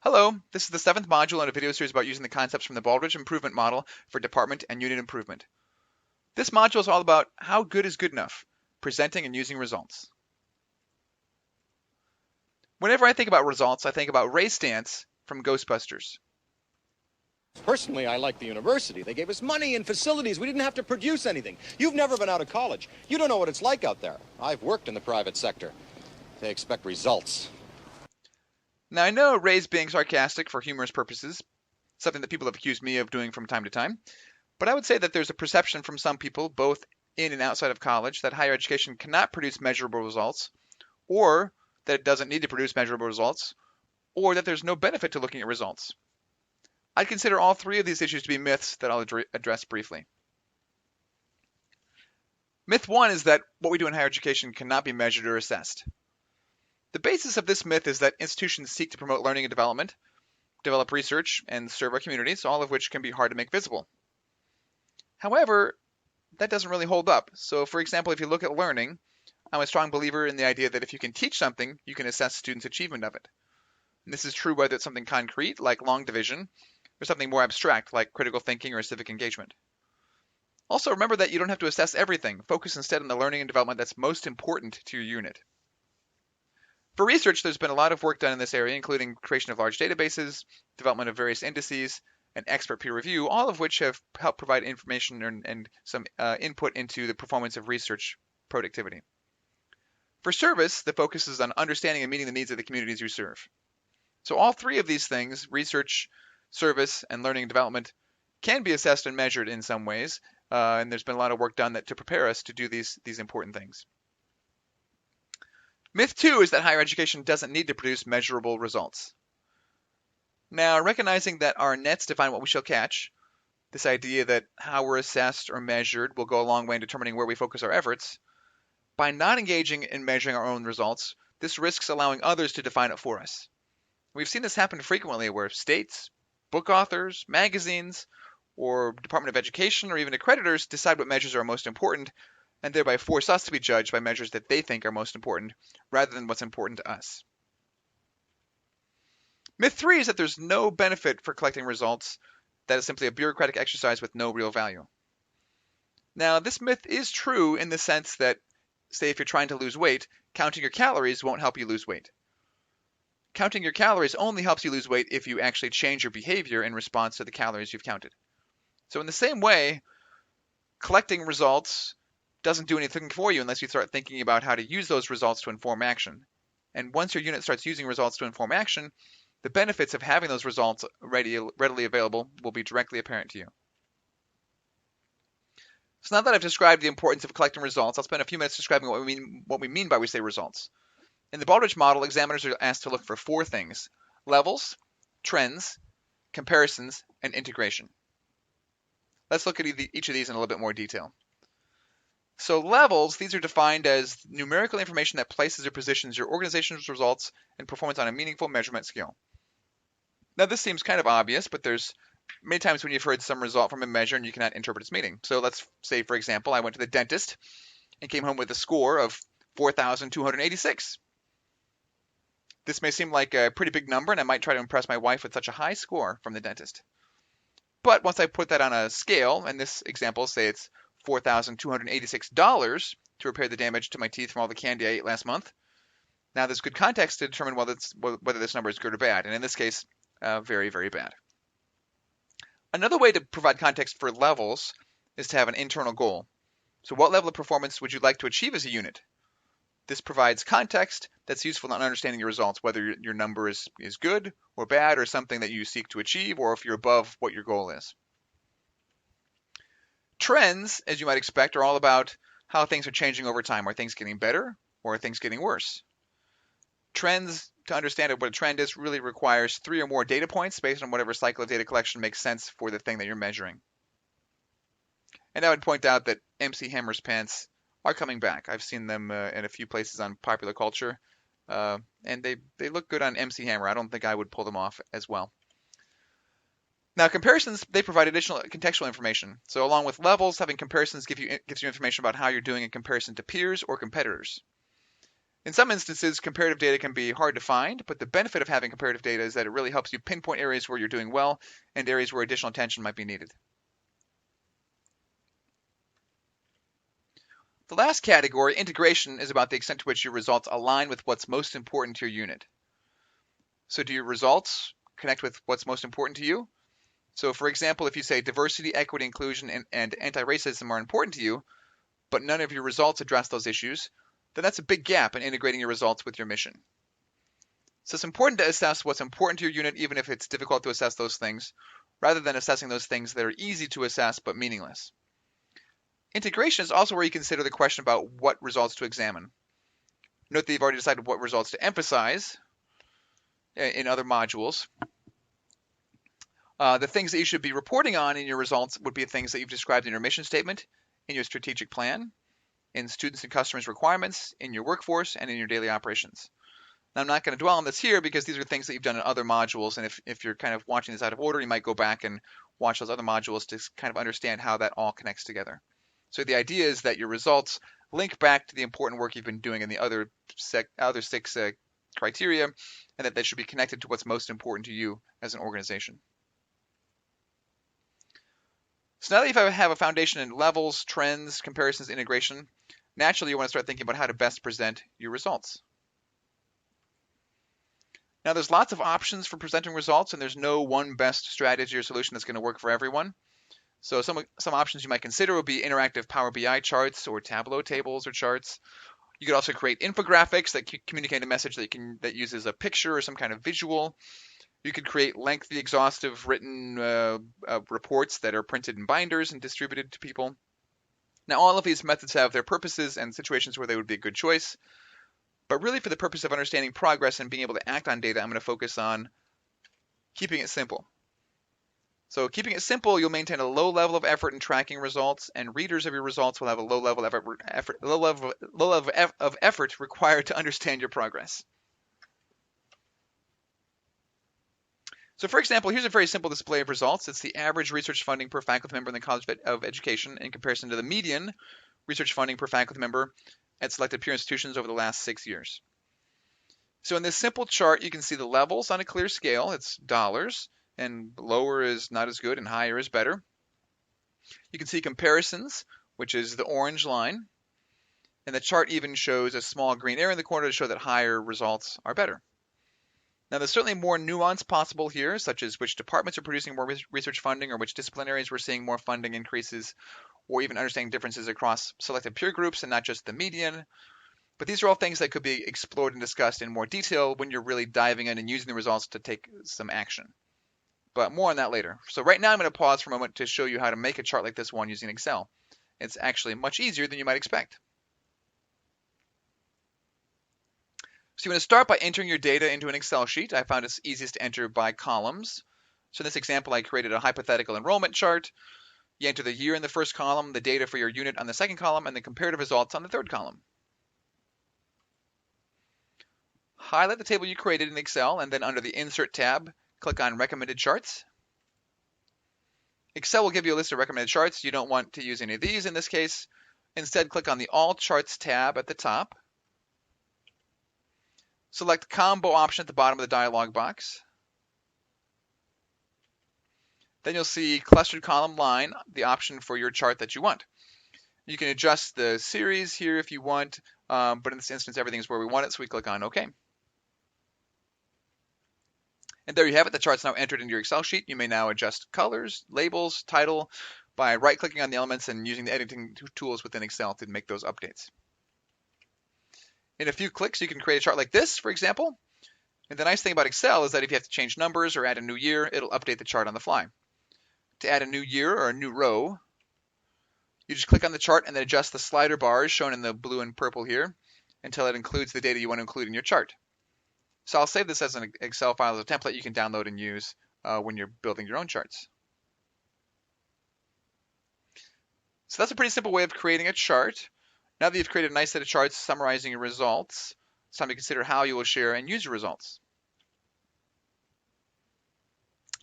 Hello, this is the seventh module in a video series about using the concepts from the Baldrige improvement model for department and unit improvement. This module is all about how good is good enough, presenting and using results. Whenever I think about results, I think about Ray's stance from Ghostbusters. Personally, I like the university. They gave us money and facilities. We didn't have to produce anything. You've never been out of college. You don't know what it's like out there. I've worked in the private sector. They expect results. Now I know Ray's being sarcastic for humorous purposes, something that people have accused me of doing from time to time, but I would say that there's a perception from some people, both in and outside of college, that higher education cannot produce measurable results, or that it doesn't need to produce measurable results, or that there's no benefit to looking at results. I'd consider all three of these issues to be myths that I'll address briefly. Myth one is that what we do in higher education cannot be measured or assessed. The basis of this myth is that institutions seek to promote learning and development, develop research, and serve our communities, all of which can be hard to make visible. However, that doesn't really hold up. So, for example, if you look at learning, I'm a strong believer in the idea that if you can teach something, you can assess students' achievement of it. And this is true whether it's something concrete, like long division, or something more abstract, like critical thinking or civic engagement. Also, remember that you don't have to assess everything. Focus instead on the learning and development that's most important to your unit. For research, there's been a lot of work done in this area, including creation of large databases, development of various indices, and expert peer review, all of which have helped provide information and some input into the performance of research productivity. For service, the focus is on understanding and meeting the needs of the communities you serve. So all three of these things, research, service, and learning and development, can be assessed and measured in some ways, and there's been a lot of work done to prepare us to do these important things. Myth two is that higher education doesn't need to produce measurable results. Now, recognizing that our nets define what we shall catch, this idea that how we're assessed or measured will go a long way in determining where we focus our efforts, by not engaging in measuring our own results, this risks allowing others to define it for us. We've seen this happen frequently where states, book authors, magazines, or Department of Education, or even accreditors decide what measures are most important, and thereby force us to be judged by measures that they think are most important, rather than what's important to us. Myth three is that there's no benefit for collecting results, that is simply a bureaucratic exercise with no real value. Now, this myth is true in the sense that, say if you're trying to lose weight, counting your calories won't help you lose weight. Counting your calories only helps you lose weight if you actually change your behavior in response to the calories you've counted. So in the same way, collecting results doesn't do anything for you unless you start thinking about how to use those results to inform action. And once your unit starts using results to inform action, the benefits of having those results readily available will be directly apparent to you. So now that I've described the importance of collecting results, I'll spend a few minutes describing what we mean by we say results. In the Baldrige model, examiners are asked to look for four things: levels, trends, comparisons, and integration. Let's look at each of these in a little bit more detail. So levels, these are defined as numerical information that places or positions your organization's results and performance on a meaningful measurement scale. Now this seems kind of obvious, but there's many times when you've heard some result from a measure and you cannot interpret its meaning. So let's say, for example, I went to the dentist and came home with a score of 4,286. This may seem like a pretty big number, and I might try to impress my wife with such a high score from the dentist. But once I put that on a scale, and this example, say it's $4,286 to repair the damage to my teeth from all the candy I ate last month. Now there's good context to determine whether this number is good or bad, and in this case, very, very bad. Another way to provide context for levels is to have an internal goal. So what level of performance would you like to achieve as a unit? This provides context that's useful in understanding your results, whether your number is good or bad, or something that you seek to achieve, or if you're above what your goal is. Trends, as you might expect, are all about how things are changing over time. Are things getting better, or are things getting worse? Trends, to understand what a trend is, really requires 3 or more data points based on whatever cycle of data collection makes sense for the thing that you're measuring. And I would point out that MC Hammer's pants are coming back. I've seen them in a few places on popular culture, and they look good on MC Hammer. I don't think I would pull them off as well. Now, comparisons, they provide additional contextual information. So along with levels, having comparisons gives you information about how you're doing in comparison to peers or competitors. In some instances, comparative data can be hard to find, but the benefit of having comparative data is that it really helps you pinpoint areas where you're doing well and areas where additional attention might be needed. The last category, integration, is about the extent to which your results align with what's most important to your unit. So do your results connect with what's most important to you? So for example, if you say diversity, equity, inclusion, and anti-racism are important to you, but none of your results address those issues, then that's a big gap in integrating your results with your mission. So it's important to assess what's important to your unit, even if it's difficult to assess those things, rather than assessing those things that are easy to assess but meaningless. Integration is also where you consider the question about what results to examine. Note that you've already decided what results to emphasize in other modules. The things that you should be reporting on in your results would be things that you've described in your mission statement, in your strategic plan, in students and customers' requirements, in your workforce, and in your daily operations. Now, I'm not going to dwell on this here because these are things that you've done in other modules, and if you're kind of watching this out of order, you might go back and watch those other modules to kind of understand how that all connects together. So the idea is that your results link back to the important work you've been doing in the other six criteria, and that they should be connected to what's most important to you as an organization. So now that you have a foundation in levels, trends, comparisons, integration, naturally you want to start thinking about how to best present your results. Now there's lots of options for presenting results, and there's no one best strategy or solution that's going to work for everyone. So some options you might consider would be interactive Power BI charts or Tableau tables or charts. You could also create infographics that communicate a message that uses a picture or some kind of visual. You could create lengthy, exhaustive written reports that are printed in binders and distributed to people. Now all of these methods have their purposes and situations where they would be a good choice. But really for the purpose of understanding progress and being able to act on data, I'm going to focus on keeping it simple. So keeping it simple, you'll maintain a low level of effort in tracking results, and readers of your results will have a low level of effort required to understand your progress. So for example, here's a very simple display of results. It's the average research funding per faculty member in the College of Education in comparison to the median research funding per faculty member at selected peer institutions over the last 6 years. So in this simple chart, you can see the levels on a clear scale. It's dollars, and lower is not as good and higher is better. You can see comparisons, which is the orange line, and the chart even shows a small green arrow in the corner to show that higher results are better. Now there's certainly more nuance possible here, such as which departments are producing more research funding or which disciplinaries we're seeing more funding increases, or even understanding differences across selected peer groups and not just the median. But these are all things that could be explored and discussed in more detail when you're really diving in and using the results to take some action. But more on that later. So right now I'm going to pause for a moment to show you how to make a chart like this one using Excel. It's actually much easier than you might expect. So you want to start by entering your data into an Excel sheet. I found it's easiest to enter by columns. So in this example, I created a hypothetical enrollment chart. You enter the year in the first column, the data for your unit on the second column, and the comparative results on the third column. Highlight the table you created in Excel, and then under the Insert tab, click on Recommended Charts. Excel will give you a list of recommended charts. You don't want to use any of these in this case. Instead, click on the All Charts tab at the top. Select Combo option at the bottom of the dialog box. Then you'll see Clustered Column Line, the option for your chart that you want. You can adjust the series here if you want, but in this instance, everything is where we want it, so we click on OK. And there you have it. The chart's now entered into your Excel sheet. You may now adjust colors, labels, title by right-clicking on the elements and using the editing tools within Excel to make those updates. In a few clicks, you can create a chart like this, for example. And the nice thing about Excel is that if you have to change numbers or add a new year, it'll update the chart on the fly. To add a new year or a new row, you just click on the chart and then adjust the slider bars shown in the blue and purple here until it includes the data you want to include in your chart. So I'll save this as an Excel file as a template you can download and use when you're building your own charts. So that's a pretty simple way of creating a chart. Now that you've created a nice set of charts summarizing your results, it's time to consider how you will share and use your results.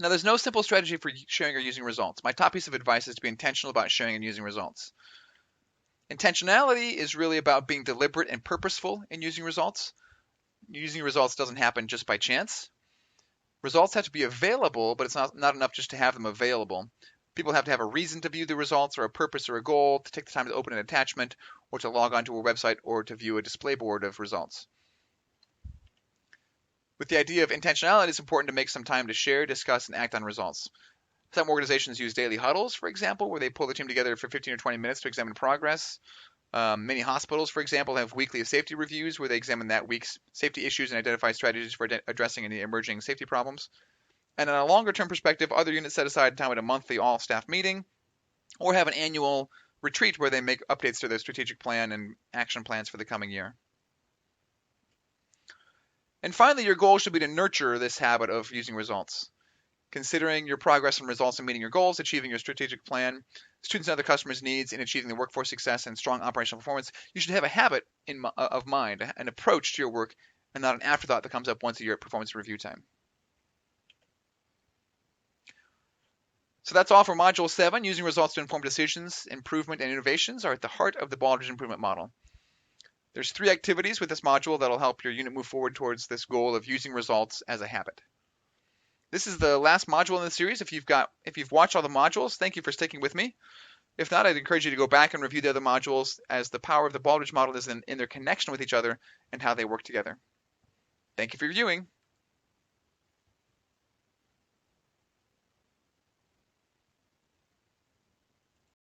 Now there's no simple strategy for sharing or using results. My top piece of advice is to be intentional about sharing and using results. Intentionality is really about being deliberate and purposeful in using results. Using results doesn't happen just by chance. Results have to be available, but it's not enough just to have them available. People have to have a reason to view the results, or a purpose or a goal, to take the time to open an attachment, or to log onto a website, or to view a display board of results. With the idea of intentionality, it's important to make some time to share, discuss, and act on results. Some organizations use daily huddles, for example, where they pull the team together for 15 or 20 minutes to examine progress. Many hospitals, for example, have weekly safety reviews where they examine that week's safety issues and identify strategies for addressing any emerging safety problems. And on a longer-term perspective, other units set aside time at a monthly all-staff meeting or have an annual retreat where they make updates to their strategic plan and action plans for the coming year. And finally, your goal should be to nurture this habit of using results. Considering your progress and results in meeting your goals, achieving your strategic plan, students and other customers' needs in achieving the workforce success and strong operational performance, you should have a habit of mind, an approach to your work, and not an afterthought that comes up once a year at performance review time. So that's all for Module 7. Using results to inform decisions, improvement, and innovations are at the heart of the Baldrige improvement model. There's 3 activities with this module that'll help your unit move forward towards this goal of using results as a habit. This is the last module in the series. If you've watched all the modules, thank you for sticking with me. If not, I'd encourage you to go back and review the other modules, as the power of the Baldrige model is in their connection with each other and how they work together. Thank you for reviewing.